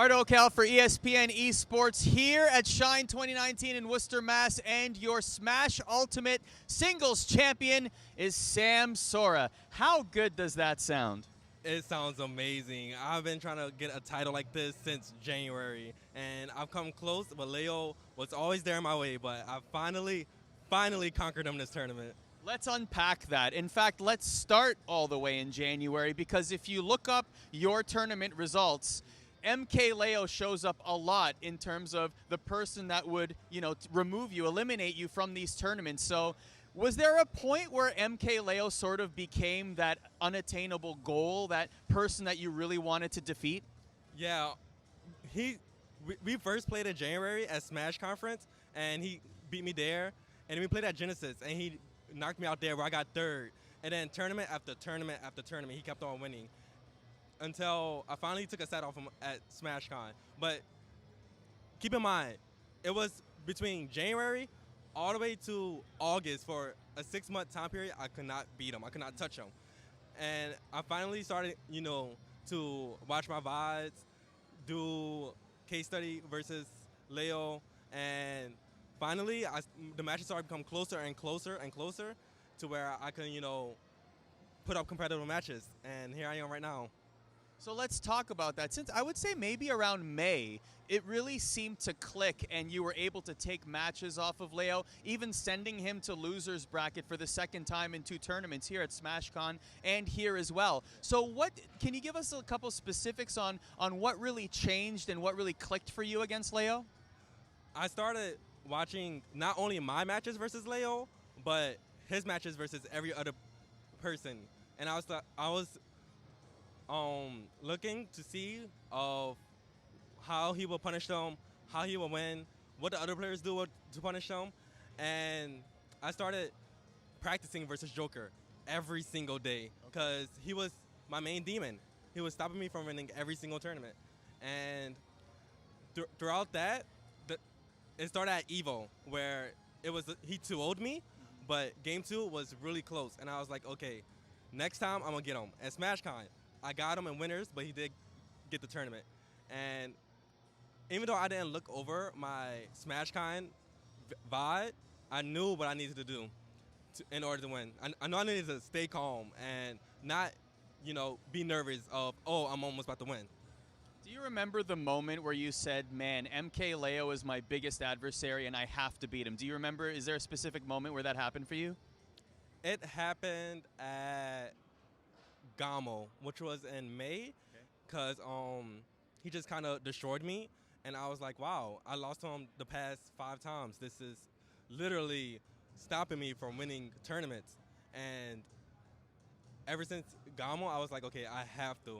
Arda Ocal for ESPN Esports here at Shine 2019 in Worcester, Mass. And your Smash Ultimate Singles Champion is Samsora. How good does that sound? It sounds amazing. I've been trying to get a title like this since January, and I've come close, but Leo was always there in my way, but I finally conquered him this tournament. Let's unpack that. In fact, let's start all the way in January, because if you look up your tournament results, MKLeo shows up a lot in terms of the person that would, remove you, eliminate you from these tournaments. So was there a point where MKLeo sort of became that unattainable goal, that person that you really wanted to defeat? Yeah, we first played in January at Smash Conference, and he beat me there. And then we played at Genesis, and he knocked me out there where I got third. And then tournament after tournament after tournament, he kept on winning until I finally took a set off him at SmashCon. But keep in mind, it was between January all the way to August. For a 6-month time period, I could not beat him. I could not touch him. And I finally started, to watch my VODs, do case study versus Leo, and finally the matches started to become closer and closer and closer to where I can, put up competitive matches. And here I am right now. So let's talk about that. Since I would say maybe around May, it really seemed to click and you were able to take matches off of Leo, even sending him to loser's bracket for the second time in 2 tournaments here at SmashCon and here as well. So can you give us a couple specifics on what really changed and what really clicked for you against Leo? I started watching not only my matches versus Leo, but his matches versus every other person. And I was looking to see of how he will punish them, how he will win, what the other players do to punish them. And I started practicing versus Joker every single day because he was my main demon. He was stopping me from winning every single tournament. And throughout that, it started at Evo, where he 2-0'd me, but game 2 was really close. And I was like, okay, next time I'm going to get him. At SmashCon, I got him in winners, but he did get the tournament. And even though I didn't look over my SmashCon VOD, I knew what I needed to do in order to win. I know I needed to stay calm and not, be nervous of, oh, I'm almost about to win. Do you remember the moment where you said, man, MKLeo is my biggest adversary and I have to beat him? Do you remember, is there a specific moment where that happened for you? It happened at Gamo, which was in May, because he just kind of destroyed me, and I was like, wow, I lost to him the past 5 times. This is literally stopping me from winning tournaments. And ever since Gamo, I was like, okay, I have to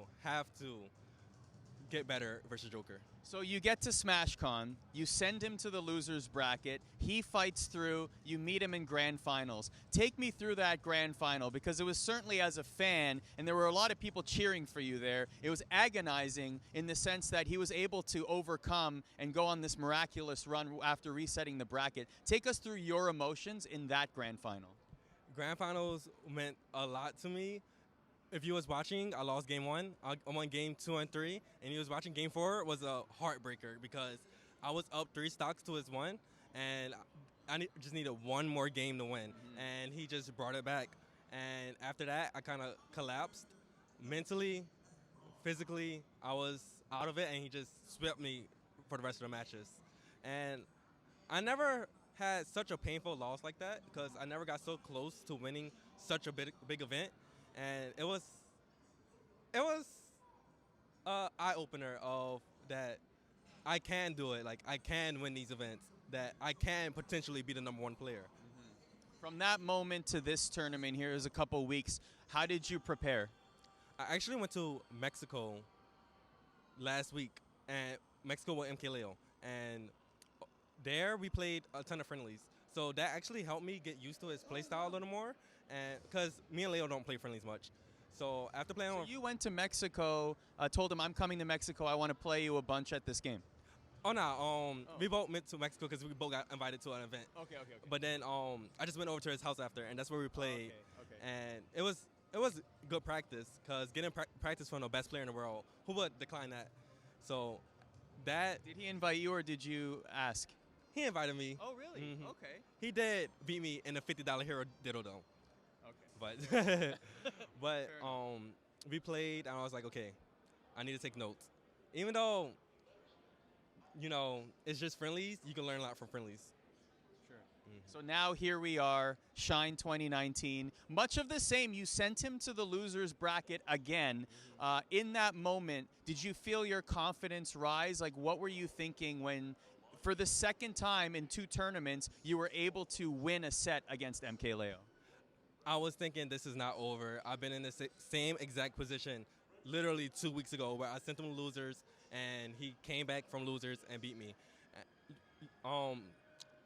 get better versus Joker. So you get to SmashCon, you send him to the loser's bracket, he fights through, you meet him in grand finals. Take me through that grand final, because it was certainly, as a fan, and there were a lot of people cheering for you there, it was agonizing in the sense that he was able to overcome and go on this miraculous run after resetting the bracket. Take us through your emotions in that grand final. Grand finals meant a lot to me. If you was watching, I lost game 1. I won game 2 and 3, and you was watching game 4 was a heartbreaker because I was up 3 stocks to his 1, and I just needed one more game to win, and he just brought it back. And after that, I kind of collapsed mentally, physically. I was out of it, and he just swept me for the rest of the matches. And I never had such a painful loss like that because I never got so close to winning such a big event. And it was an eye-opener of that I can do it. Like, I can win these events, that I can potentially be the #1 player. From that moment to this tournament here is a couple weeks. How did you prepare? I actually went to Mexico last week, and Mexico with MKLeo. And there we played a ton of friendlies. So that actually helped me get used to his play style a little more. And because me and Leo don't play friendlies much. So after playing you went to Mexico, told him, I'm coming to Mexico, I want to play you a bunch at this game. Oh, no. We both went to Mexico because we both got invited to an event. Okay. But then I just went over to his house after, and that's where we played. Okay. And it was good practice because getting practice from the best player in the world, who would decline that? So that Did he invite you or did you ask? he invited me. Oh, really? Mhm. Okay. He did beat me in the $50 hero diddle though. Okay. But but Fair enough. we played and I was like, okay, I need to take notes. Even though it's just friendlies, you can learn a lot from friendlies. Sure. Mhm. So now here we are, Shine 2019. Much of the same. You sent him to the losers bracket again. In that moment, did you feel your confidence rise? Like, what were you thinking when, for the second time in 2 tournaments, you were able to win a set against MKLeo? I was thinking this is not over. I've been in the same exact position literally 2 weeks ago where I sent him to losers and he came back from losers and beat me.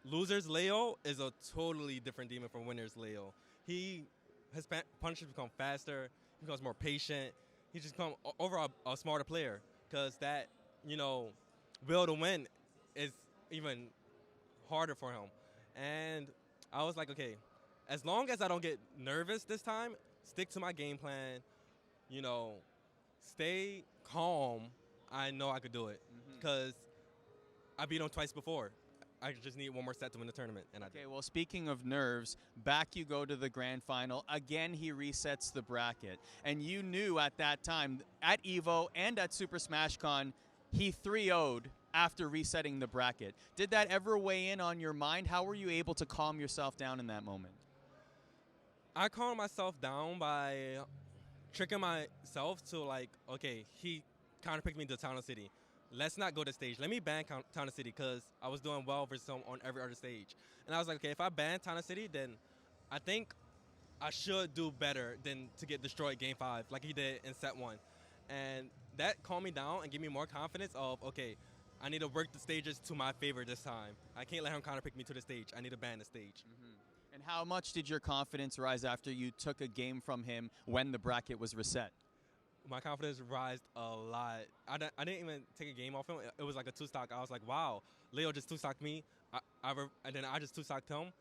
Losers Leo is a totally different demon from winners Leo. His punches become faster. He becomes more patient. He just become overall a smarter player because that will to win is even harder for him. And I was like, okay, as long as I don't get nervous this time, stick to my game plan. Stay calm. I know I could do it because I beat him twice before. I just need one more set to win the tournament, and I did. Okay, well, speaking of nerves, back you go to the grand final. Again, he resets the bracket. And you knew at that time, at EVO and at Super Smash Con, he 3-0'd after resetting the bracket. Did that ever weigh in on your mind? How were you able to calm yourself down in that moment? I calmed myself down by tricking myself to like, okay, he counterpicked me to Town and City. Let's not go to stage. Let me ban Town and City because I was doing well versus him on every other stage. And I was like, okay, if I ban Town and City, then I think I should do better than to get destroyed game 5 like he did in set 1. And that calmed me down and gave me more confidence of, okay, I need to work the stages to my favor this time. I can't let him counterpick me to the stage. I need to ban the stage. And how much did your confidence rise after you took a game from him when the bracket was reset? My confidence rised a lot. I didn't even take a game off him. It was like a 2-stock. I was like, wow, Leo just 2-stocked me. And then I just 2-stocked him.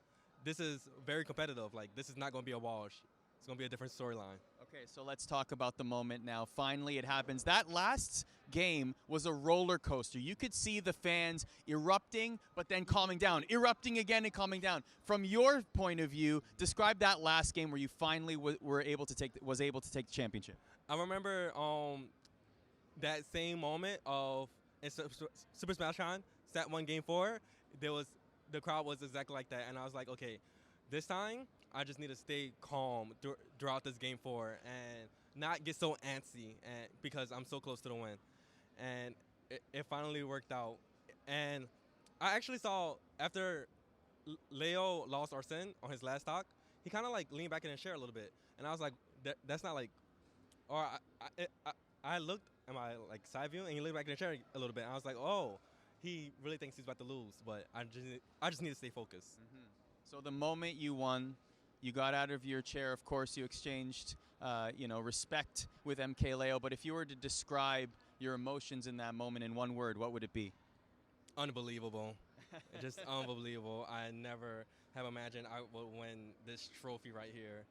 This is very competitive. Like, this is not going to be a wash. It's going to be a different storyline. Okay, so let's talk about the moment now. Finally, it happens. That last game was a roller coaster. You could see the fans erupting, but then calming down, erupting again and calming down. From your point of view, describe that last game where you finally was able to take the championship. I remember that same moment of in Super Smash Con, set 1 game 4. The crowd was exactly like that, and I was like, okay, this time I just need to stay calm throughout this game 4 and not get so antsy because I'm so close to the win. And it finally worked out. And I actually saw after Leo lost Arsene on his last stock, he kind of like leaned back in his chair a little bit, and I was like, that's not like. Or I looked at my like side view and he leaned back in the chair a little bit. And I was like, oh, he really thinks he's about to lose, but I just need to stay focused. So the moment you won, you got out of your chair. Of course, you exchanged, respect with MKLeo. But if you were to describe your emotions in that moment in one word, what would it be? Unbelievable. Just unbelievable. I never have imagined I would win this trophy right here.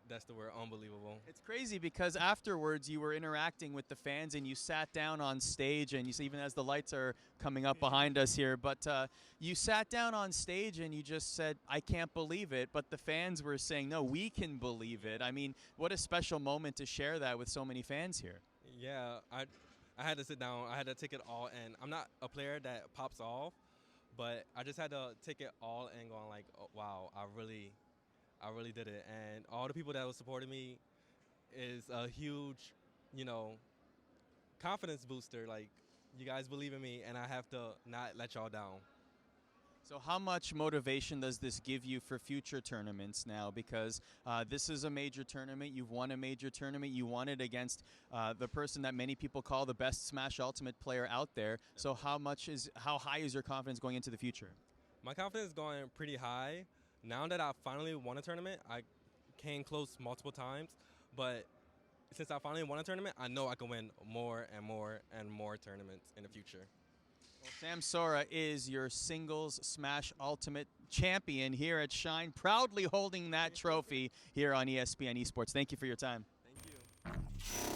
That's the word, unbelievable. It's crazy because afterwards you were interacting with the fans and you sat down on stage, and you see, even as the lights are coming up behind us here, but you sat down on stage and you just said, I can't believe it, but the fans were saying, no, we can believe it. I mean, what a special moment to share that with so many fans here. Yeah, I had to sit down. I had to take it all in. I'm not a player that pops off, but I just had to take it all in going like, oh, wow, I really did it. And all the people that were supporting me is a huge, confidence booster. Like, you guys believe in me, and I have to not let y'all down. So how much motivation does this give you for future tournaments now? Because this is a major tournament. You've won a major tournament. You won it against the person that many people call the best Smash Ultimate player out there. So how high is your confidence going into the future? My confidence is going pretty high. Now that I finally won a tournament, I came close multiple times, but since I finally won a tournament, I know I can win more and more and more tournaments in the future. Well, Samsora is your singles Smash Ultimate champion here at Shine, proudly holding that trophy here on ESPN Esports. Thank you for your time. Thank you.